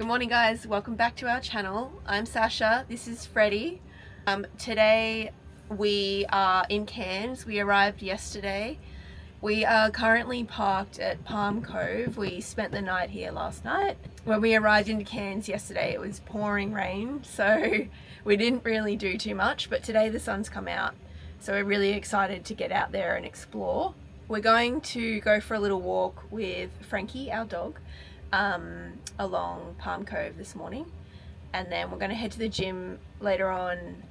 Good morning guys, welcome back to our channel. I'm Sasha, this is Freddie. Today we are in Cairns. We arrived yesterday. We are currently parked at Palm Cove. We spent the night here last night. When we arrived into Cairns yesterday it was pouring rain, so we didn't really do too much, but today the sun's come out, so we're really excited to get out there and explore. We're going to go for a little walk with Frankie, our dog, along Palm Cove this morning, and then we're going to head to the gym later on.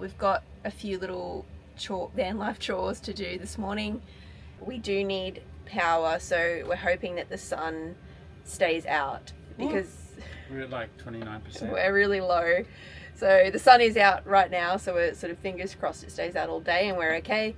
We've got a few little Vanlife chores to do this morning. We do need power, so we're hoping that the sun stays out because we're at like 29%. We're really low. So the sun is out right now, so we're sort of fingers crossed it stays out all day and we're okay.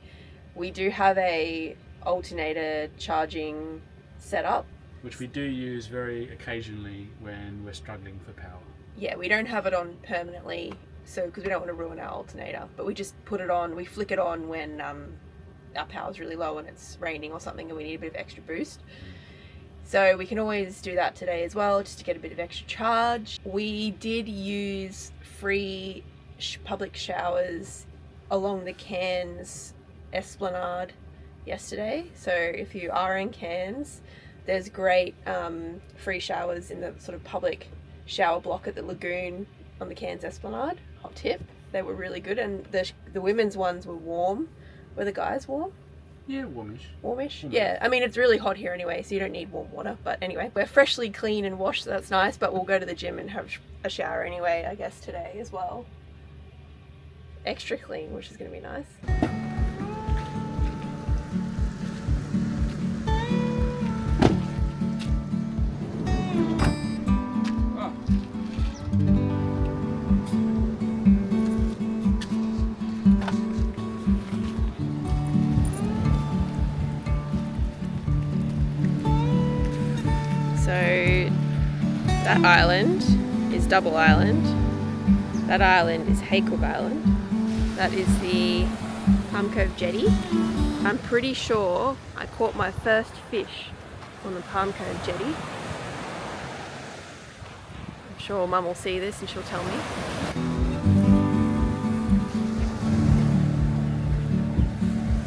We do have a alternator charging setup, which we do use very occasionally when we're struggling for power. Yeah, we don't have it on permanently, so because we don't want to ruin our alternator, but we just put it on, we flick it on when our power's really low and it's raining or something and we need a bit of extra boost. So we can always do that today as well, just to get a bit of extra charge. We did use free public showers along the Cairns Esplanade yesterday, so if you are in Cairns, there's great free showers in the sort of public shower block at the lagoon on the Cairns Esplanade. Hot tip, they were really good, and the women's ones were warm. Were the guys warm? Yeah, warmish. Warmish? Yeah, I mean it's really hot here anyway, so you don't need warm water, but anyway, we're freshly clean and washed, so that's nice, but we'll go to the gym and have a shower anyway, I guess, today as well. Extra clean, which is going to be nice. So that island is Double Island, that island is Haycock Island, that is the Palm Cove Jetty. I'm pretty sure I caught my first fish on the Palm Cove Jetty. I'm sure Mum will see this and she'll tell me.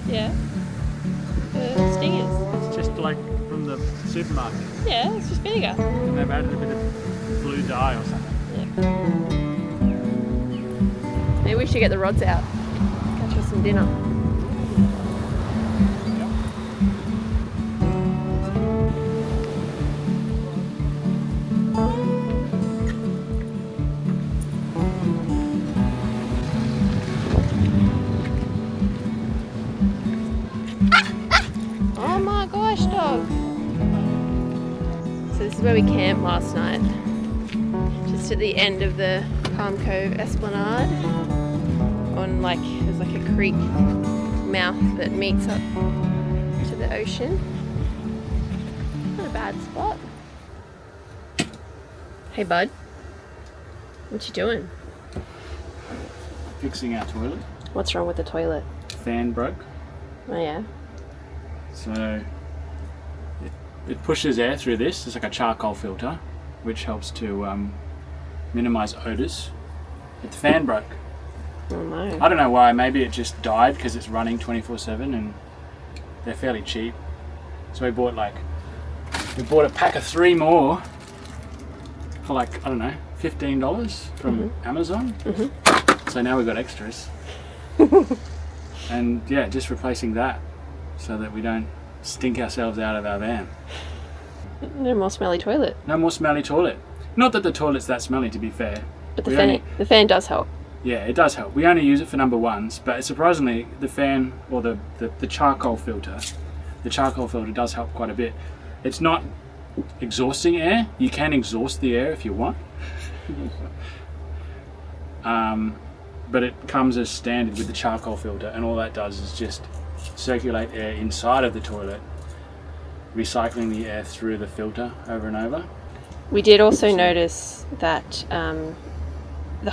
Yeah, the stingers. It's just like from the supermarket. Yeah, it's just vinegar. And they've added a bit of blue dye or something. Yeah. Maybe we should get the rods out. Catch us some dinner. Oh my gosh, dog. So this is where we camped last night. Just at the end of the Palm Cove Esplanade. On there's like a creek mouth that meets up to the ocean. Not a bad spot. Hey bud, what you doing? Fixing our toilet. What's wrong with the toilet? Fan broke. Oh yeah? So it pushes air through this. It's like a charcoal filter, which helps to minimize odors. But the fan broke. Oh no. I don't know why. Maybe it just died because it's running 24/7 and they're fairly cheap. So we bought a pack of 3 more for I don't know, $15 from Amazon. So now we've got extras. And yeah, just replacing that so that we don't stink ourselves out of our van. No more smelly toilet. No more smelly toilet. Not that the toilet's that smelly, to be fair. But the fan does help. Yeah, it does help. We only use it for number ones, but surprisingly the fan or the charcoal filter, does help quite a bit. It's not exhausting air. You can exhaust the air if you want. But it comes as standard with the charcoal filter, and all that does is just circulate air inside of the toilet, recycling the air through the filter over and over. We did also notice that the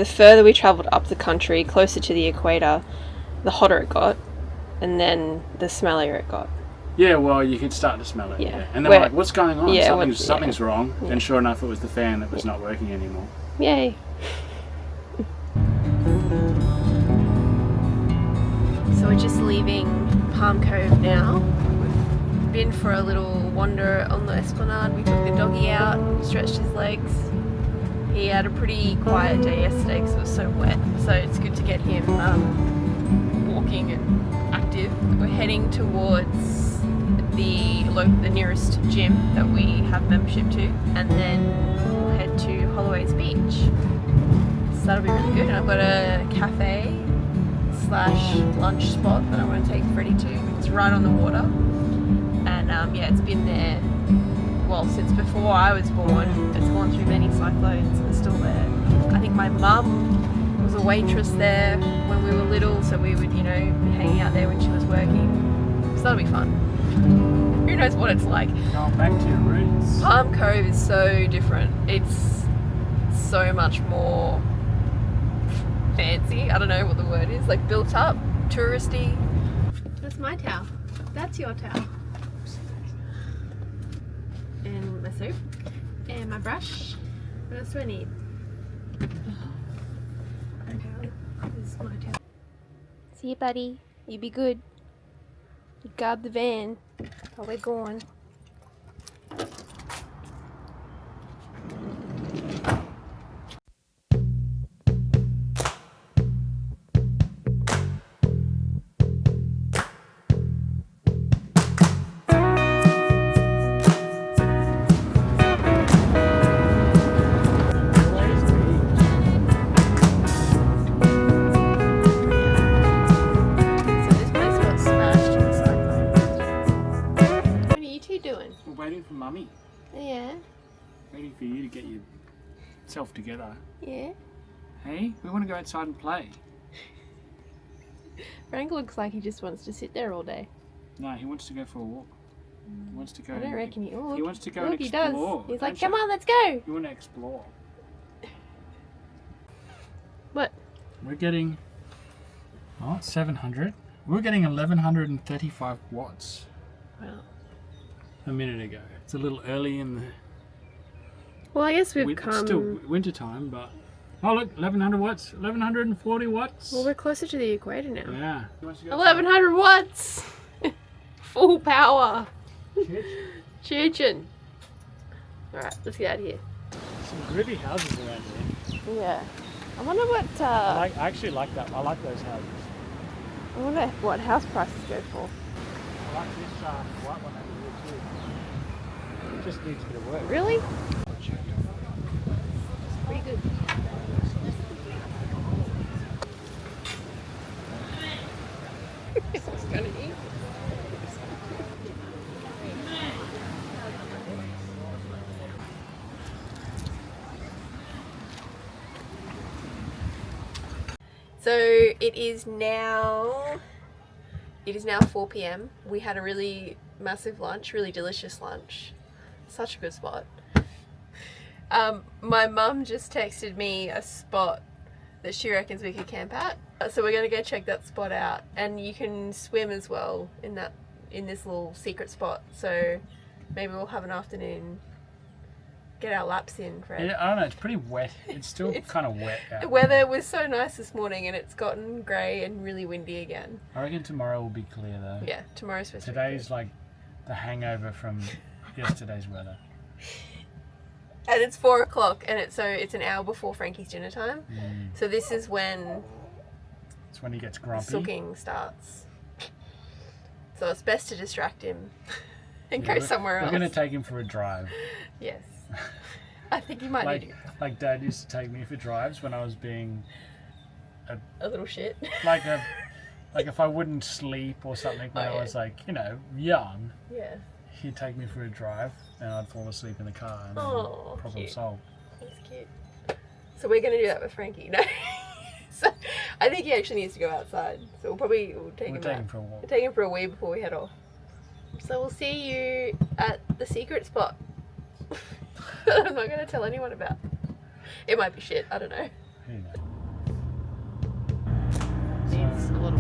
further we travelled up the country, closer to the equator, the hotter it got, and then the smellier it got. Yeah, well, you could start to smell it. Yeah. And then we're like, what's going on? Yeah, Something's wrong. Yeah. And sure enough, it was the fan that was not working anymore. Yay. So we're just leaving Palm Cove now. We've been for a little wander on the esplanade. We took the doggy out, stretched his legs. He had a pretty quiet day yesterday because it was so wet. So it's good to get him walking and active. We're heading towards the nearest gym that we have membership to, and then we'll head to Holloway's Beach. So that'll be really good. And I've got a cafe / lunch spot that I want to take Freddie to. It's right on the water, and yeah, it's been there since before I was born. It's gone through many cyclones and it's still there. I think my mum was a waitress there when we were little, so we would, be hanging out there when she was working. So that'll be fun. Who knows what it's like. Going back to your roots. Palm Cove is so different. It's so much more fancy. I don't know what the word is. Like built up, touristy. That's my towel. That's your towel. And my soap. And my brush. What else do I need? Okay, this is my towel. See you, buddy. You be good. You guard the van while we're gone. Waiting for Mummy. Yeah. Waiting for you to get yourself together. Yeah. Hey, we want to go outside and play. Frank looks like he just wants to sit there all day. No, he wants to go for a walk. He wants to go. I don't reckon he. Oh, he wants to go look, and he does. explore. He's like, come on, let's go. You want to explore? What? We're getting. Oh, it's 700. We're getting 1135 watts. Wow. A minute ago. It's a little early in the. Well, I guess we've It's come. still winter time, but oh look, 1100 watts, 1140 watts. Well, we're closer to the equator now. Yeah. 1100 watts. Full power. Churchin. All right, let's get out of here. Some gritty houses around here. Yeah. I wonder what. I actually like that. I like those houses. I wonder what house prices go for. I like this white one over here too. It just needs a bit of work. Really? Pretty good. This is gonna eat. So it is now 4 p.m. We had a really massive lunch, really delicious lunch. Such a good spot. My mum just texted me a spot that she reckons we could camp at. So we're gonna go check that spot out, and you can swim as well in this little secret spot. So maybe we'll have an afternoon, get our laps in, Fred. Yeah, I don't know. It's pretty wet. It's still kind of wet out. The weather was so nice this morning, and it's gotten grey and really windy again. I reckon tomorrow will be clear though. Yeah, tomorrow's supposed to be Today's like the hangover from yesterday's weather. And it's 4 o'clock, and it's an hour before Frankie's dinner time. So this is when It's when he gets grumpy. sulking starts. So it's best to distract him and go somewhere else. We're going to take him for a drive. Yes. I think you might need Like Dad used to take me for drives when I was being a little shit. like if I wouldn't sleep or something when I was young. Yeah. He'd take me for a drive and I'd fall asleep in the car and problem cute. solved. That's cute. So we're going to do that with Frankie. No. So I think he actually needs to go outside. So we'll take him for a walk. We'll take him for a wee before we head off. So we'll see you at the secret spot. I'm not going to tell anyone about. It might be shit. I don't know. Who knows? Needs a little.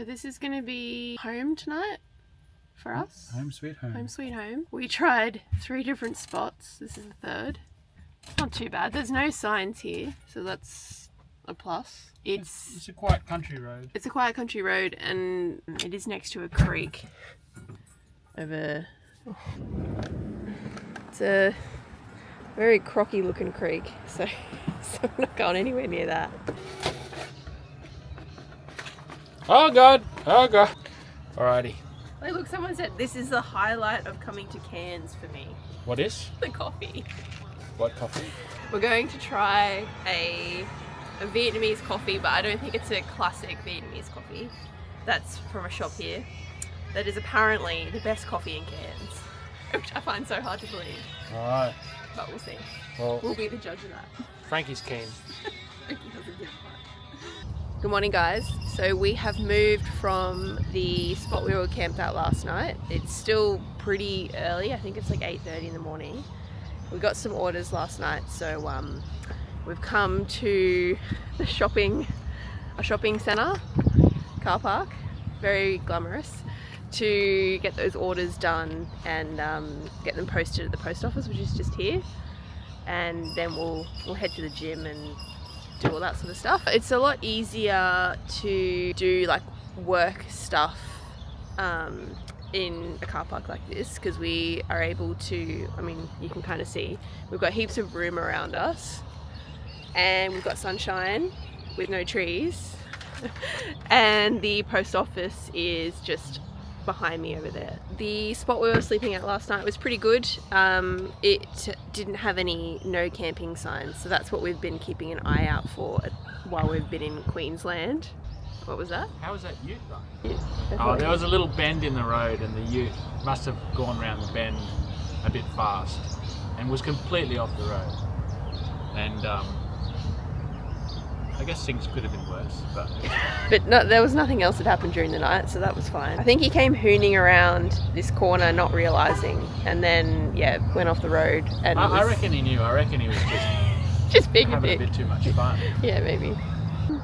So this is going to be home tonight for us. Home sweet home. Home sweet home. We tried 3 different spots. This is the 3rd. Not too bad. There's no signs here, so that's a plus. It's a quiet country road. It's a quiet country road, and it is next to a creek. It's a very crocky looking creek, so I'm not going anywhere near that. Oh God! Oh God! Alrighty. Hey, look, someone said this is the highlight of coming to Cairns for me. What is? The coffee. What coffee? We're going to try a Vietnamese coffee, but I don't think it's a classic Vietnamese coffee. That's from a shop here. That is apparently the best coffee in Cairns, which I find so hard to believe. Alright. But we'll see. Well, We'll be the judge of that. Frankie's keen. Frankie doesn't give a fuck. Good morning, guys. So we have moved from the spot we were camped at last night. It's still pretty early. I think it's like 8:30 in the morning. We got some orders last night, so we've come to the shopping centre, car park, very glamorous, to get those orders done and get them posted at the post office, which is just here. And then we'll head to the gym and do all that sort of stuff. It's a lot easier to do like work stuff in a car park like this, because we are able to, I mean, you can kind of see we've got heaps of room around us, and we've got sunshine with no trees and the post office is just behind me over there. The spot we were sleeping at last night was pretty good. It didn't have any no camping signs, so that's what we've been keeping an eye out for while we've been in Queensland. What was that? How was that ute though? Yeah, Oh, there was a little bend in the road and the ute must have gone around the bend a bit fast and was completely off the road. And I guess things could have been worse, But no, there was nothing else that happened during the night, so that was fine. I think he came hooning around this corner, not realising, and then, yeah, went off the road. And I reckon he knew. I reckon he was just being having a bit too much fun. Yeah, maybe.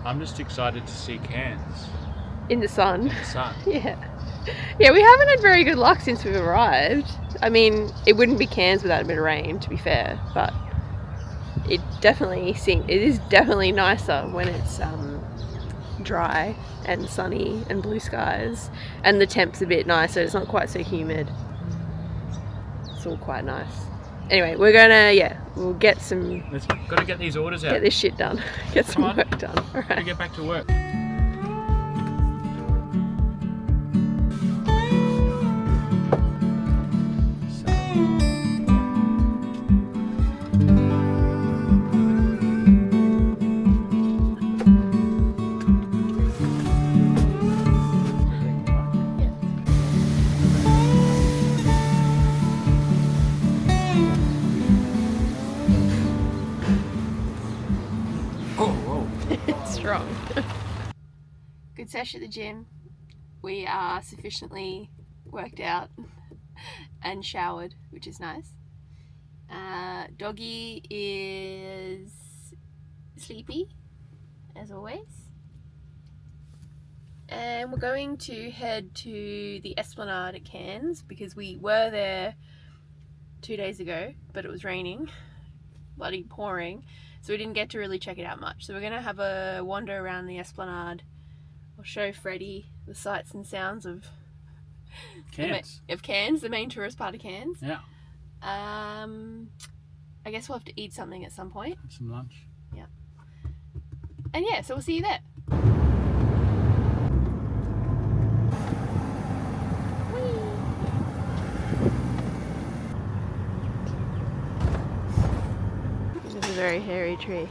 I'm just excited to see Cairns In the sun. in the sun. Yeah. Yeah, we haven't had very good luck since we've arrived. I mean, it wouldn't be Cairns without a bit of rain, to be fair, but it is definitely nicer when it's dry and sunny and blue skies, and the temp's a bit nicer. It's not quite so humid. It's all quite nice. Anyway, we're gonna, we'll got to get these orders out. Get this shit done. Get some Come on. work done. All Gotta right. get back to work. Strong. Good sesh at the gym. We are sufficiently worked out and showered, which is nice. Doggy is sleepy, as always. And we're going to head to the Esplanade at Cairns, because we were there 2 days ago, but it was raining, bloody pouring. So we didn't get to really check it out much. So we're going to have a wander around the Esplanade. I'll show Freddie the sights and sounds of Cairns. Cairns, the main tourist part of Cairns. Yeah. I guess we'll have to eat something at some point. Have some lunch. Yeah. And yeah, so we'll see you there. This is a very hairy tree.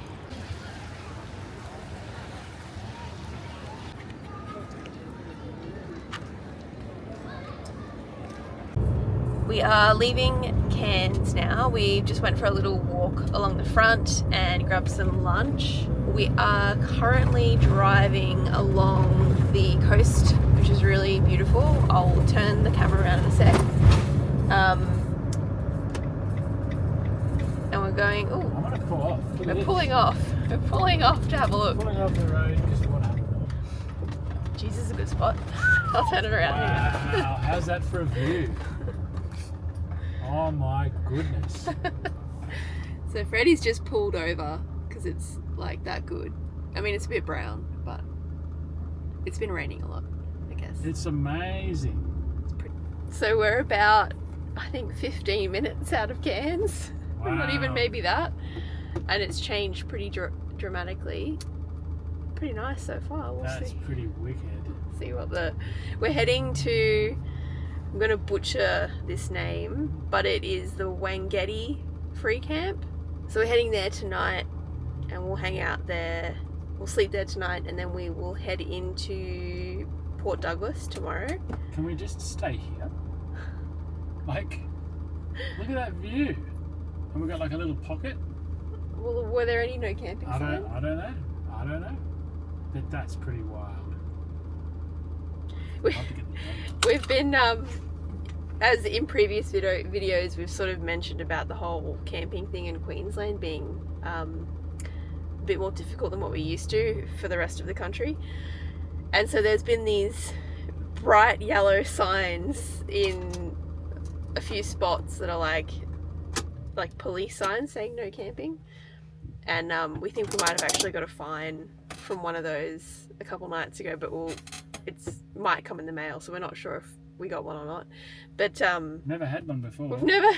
We are leaving Cairns now. We just went for a little walk along the front and grabbed some lunch. We are currently driving along the coast, which is really beautiful. I'll turn the camera around in a sec. And we're going, I want to pull off. Look at we're this. pulling off. We're pulling off to have a look. Pulling off the road because what happened? Geez, this is a good spot. I'll turn it around here. Wow, how's that for a view? Oh my goodness. So Freddie's just pulled over because it's like that good. I mean, it's a bit brown, but it's been raining a lot, I guess. It's amazing. So we're about, I think, 15 minutes out of Cairns. Wow. Not even maybe that. And it's changed pretty dramatically. Pretty nice so far. We'll That's see. pretty wicked. See what we're heading to. I'm gonna butcher this name, but it is the Wangeti Free Camp. So we're heading there tonight, and we'll hang out there. We'll sleep there tonight, and then we will head into Port Douglas tomorrow. Can we just stay here? Like, look at that view. And we've got like a little pocket. Well, were there any no camping signs? I don't know. But that's pretty wild. We've been, as in previous videos, we've sort of mentioned about the whole camping thing in Queensland being a bit more difficult than what we used to for the rest of the country. And so there's been these bright yellow signs in a few spots that are like police signs saying no camping. And we think we might have actually got a fine from one of those a couple nights ago, but it's might come in the mail, so we're not sure if we got one or not. But never had one before. we've never,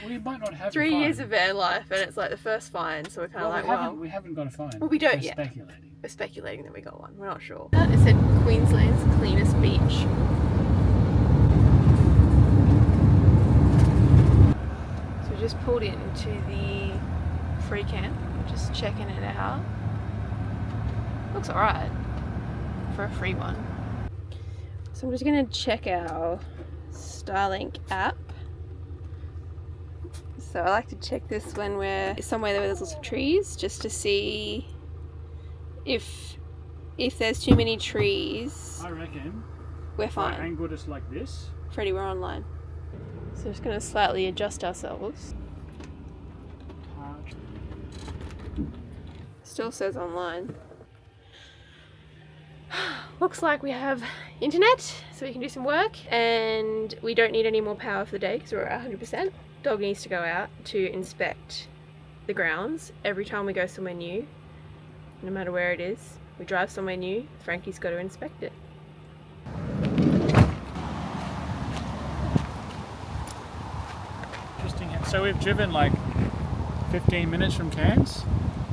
we might not have 3 years of van life, and it's like the first fine, so we're kind of we haven't got a fine. Well, we don't We're yet. speculating. We're speculating that we got one. We're not sure. It said Queensland's cleanest beach. So we just pulled into the free camp. Just checking it out. Looks alright for a free one. So I'm just going to check our Starlink app. So I like to check this when we're somewhere where there's lots of trees, just to see if there's too many trees. I reckon We're if I fine. angled us like this. Freddie, we're online. So just going to slightly adjust ourselves. Still says online. Looks like we have internet, so we can do some work, and we don't need any more power for the day because we're at 100%. Dog needs to go out to inspect the grounds every time we go somewhere new, no matter where it is. We drive somewhere new, Frankie's got to inspect it. Interesting. So we've driven like 15 minutes from Cairns,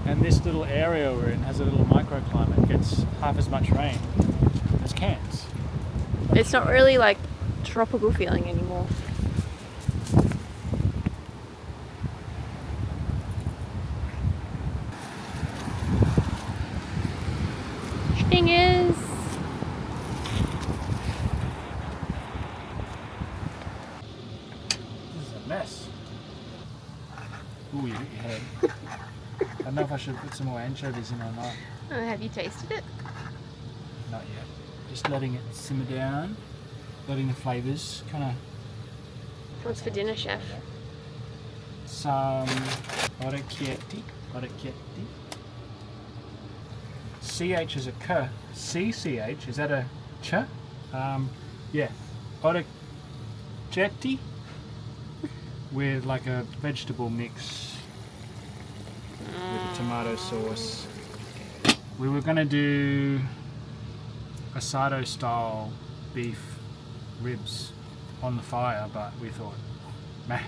and this little area we're in has a little microclimate. It gets half as much rain as Cairns. It's not really like tropical feeling anymore. Stingers! This is a mess. Ooh, you hit your head. I don't know if I should put some more anchovies in or not. Have you tasted it? Not yet. Just letting it simmer down, letting the flavours kind of... What's for dinner, chef? Some orecchietti. CH is a K. CCH, is that a ch? Yeah. Orecchietti with like a vegetable mix with a tomato sauce. We were going to do asado style beef ribs on the fire, but we thought, meh,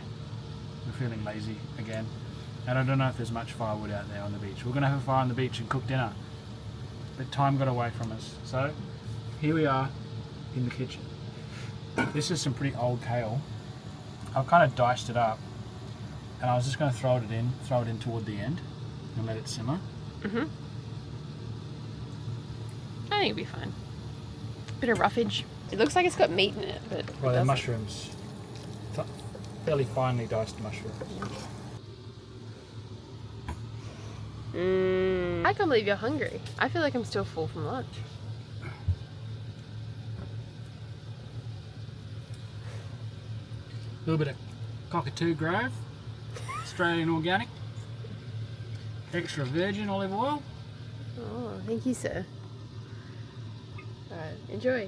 we're feeling lazy again. And I don't know if there's much firewood out there on the beach. We're going to have a fire on the beach and cook dinner, but time got away from us. So here we are in the kitchen. This is some pretty old kale. I've kind of diced it up, and I was just going to throw it in toward the end and let it simmer. Mm-hmm. I think it'll be fine. Bit of roughage. It looks like it's got meat in it, but Well, they're mushrooms. Fairly finely diced mushrooms. I can't believe you're hungry. I feel like I'm still full from lunch. A little bit of cockatoo grove, Australian organic, extra virgin olive oil. Oh, thank you, sir. Alright, enjoy.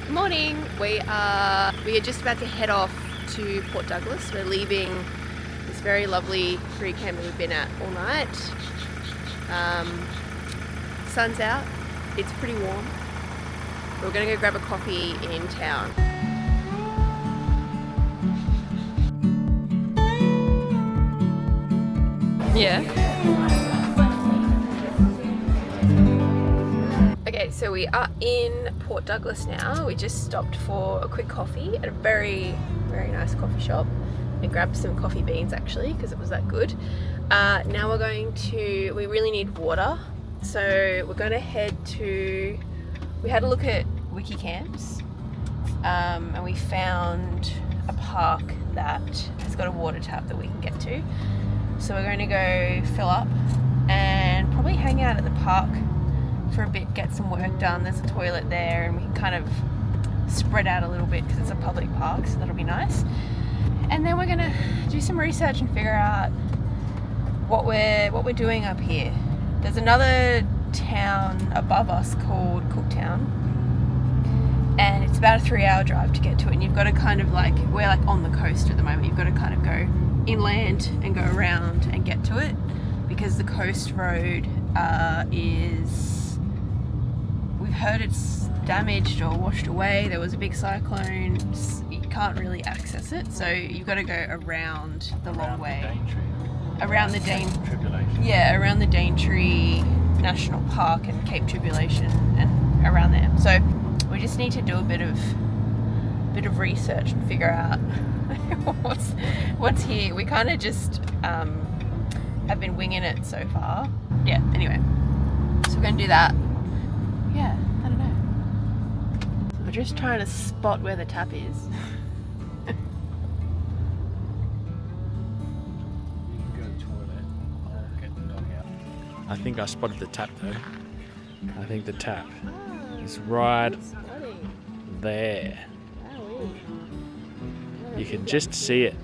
Morning! We are just about to head off to Port Douglas. We're leaving this very lovely free camp that we've been at all night. Sun's out, it's pretty warm. We're gonna go grab a coffee in town. Yeah. Okay, so we are in Port Douglas now. We just stopped for a quick coffee at a very, very nice coffee shop and grabbed some coffee beans actually because it was that good. Now we're going to, we really need water. So we're going to head to, we had a look at wiki camps and we found a park that has got a water tap that we can get to. So we're going to go fill up and probably hang out at the park for a bit, get some work done. There's a toilet there and we can kind of spread out a little bit because it's a public park, so that'll be nice. And then we're going to do some research and figure out what we're doing up here. There's another town above us called Cooktown, and it's about a 3-hour drive to get to it, and you've got to kind of like, we're like on the coast at the moment, you've got to kind of go inland and go around and get to it because the coast road is, we've heard it's damaged or washed away. There was a big cyclone, you can't really access it, so you've got to go around the long way. Around the around the Daintree National Park and Cape Tribulation and around there. So we just need to do a bit of research and figure out what's here. We kind of just have been winging it so far. Yeah, anyway. So we're going to do that. Yeah, I don't know. So we're just trying to spot where the tap is. I think I spotted the tap though. I think the tap is right there. You can just see it.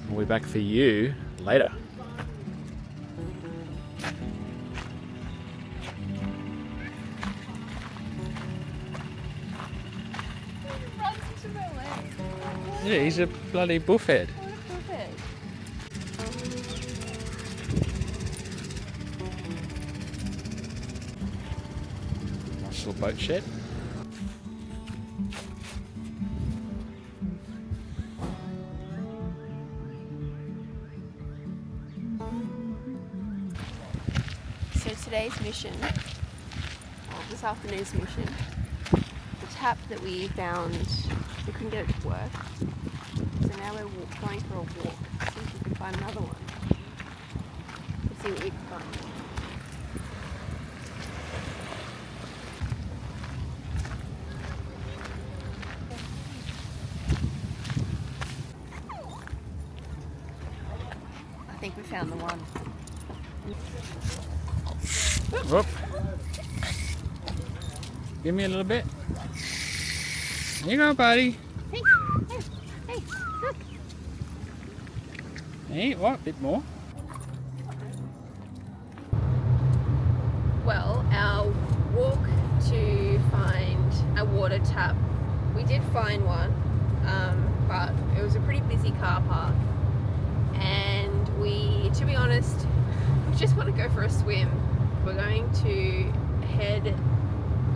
We'll be back for you later. Yeah, he's a bloody buffhead. Nice little boat shed. So today's mission, well, this afternoon's mission, the tap that we found, we couldn't get it to work. So now we're going for a walk to see if we can find another one. Let's see what we can find. I think we found the one. Whoop. Give me a little bit. Here you go, buddy. Hey, hey, look. Hey, what? A bit more. Well, our walk to find a water tap, we did find one, but it was a pretty busy car park, and we, to be honest, we just want to go for a swim. We're going to head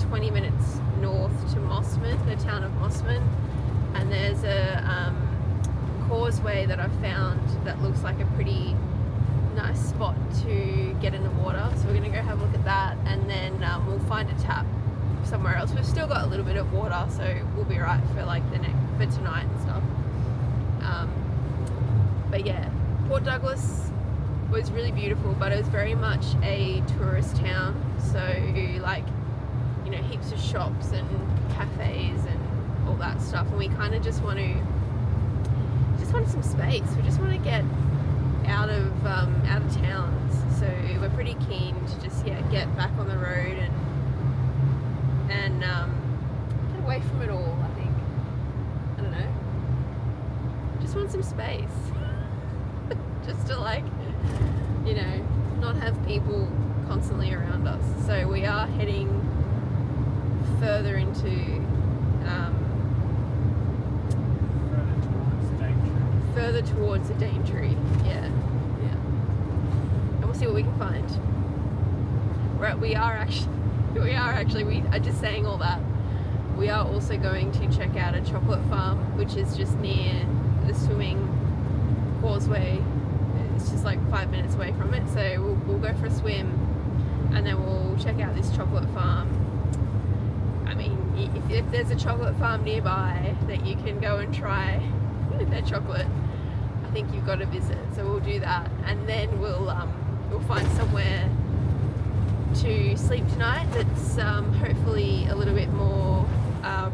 20 minutes north to Mossman, the town of Mossman, and there's a causeway that I've found that looks like a pretty nice spot to get in the water, so we're going to go have a look at that, and then we'll find a tap somewhere else. We've still got a little bit of water, so we'll be right for like for tonight and stuff. But yeah, Port Douglas was really beautiful, but it was very much a tourist town, so like, you know, heaps of shops and cafes and all that stuff, and we kind of just want some space. We just want to get out of towns, so we're pretty keen to just get back on the road and get away from it all. I think, I don't know, just want some space. Just to, like, you know, not have people constantly around us. So we are heading further into further towards the Daintree. Yeah. And we'll see what we can find. We are just saying all that. We are also going to check out a chocolate farm, which is just near the swimming causeway. It's just like 5 minutes away from it. So we'll go for a swim and then we'll check out this chocolate farm. I mean, if there's a chocolate farm nearby that you can go and try their chocolate, I think you've got to visit. So we'll do that, and then we'll find somewhere to sleep tonight that's hopefully a little bit more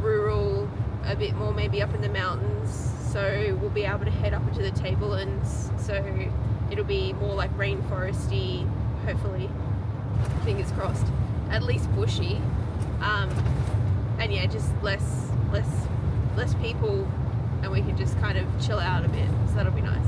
rural, a bit more maybe up in the mountains, so we'll be able to head up into the tablelands, so it'll be more like rainforesty, hopefully, fingers crossed, at least bushy, and yeah, just less people, and we can just kind of chill out a bit, so that'll be nice.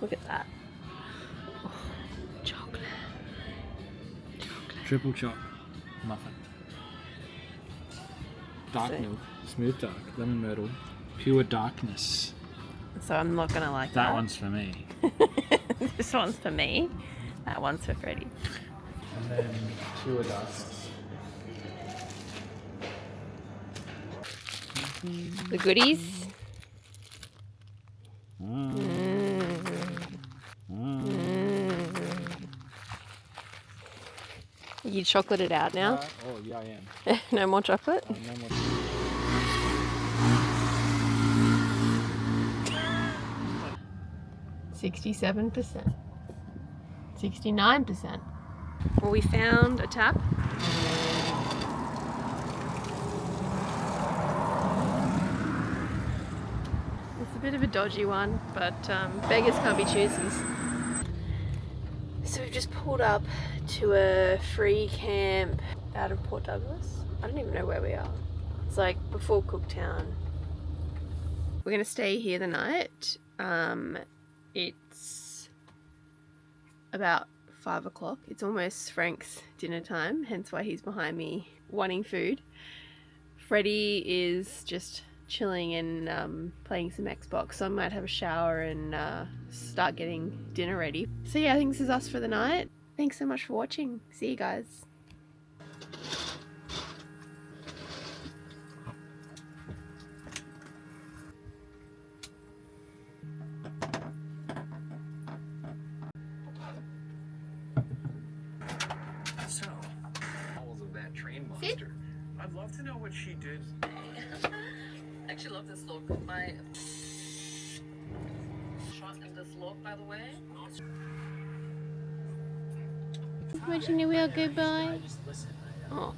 Look at that. Oh, chocolate. Triple choc muffin. Dark So- milk, smooth dark, lemon myrtle, pure darkness. So I'm not gonna like That one's for me. This one's for me. That one's for Freddie. And then pure darkness. The goodies. You chocolate it out now? Oh yeah, I am. No more chocolate? No more. 67%. 69%. Well, we found a tap. It's a bit of a dodgy one, but beggars can't be choosers. So we've just pulled up to a free camp out of Port Douglas. I don't even know where we are. It's like before Cooktown. We're gonna stay here the night. It's about 5 o'clock. It's almost Frank's dinner time, hence why he's behind me wanting food. Freddie is just chilling and playing some Xbox, so I might have a shower and start getting dinner ready. So yeah, I think this is us for the night. Thanks so much for watching. See you guys. So, balls of that train monster. I'd love to know what she did. I actually love this look. My shot in this look, by the way. Imagine we all goodbye. Oh.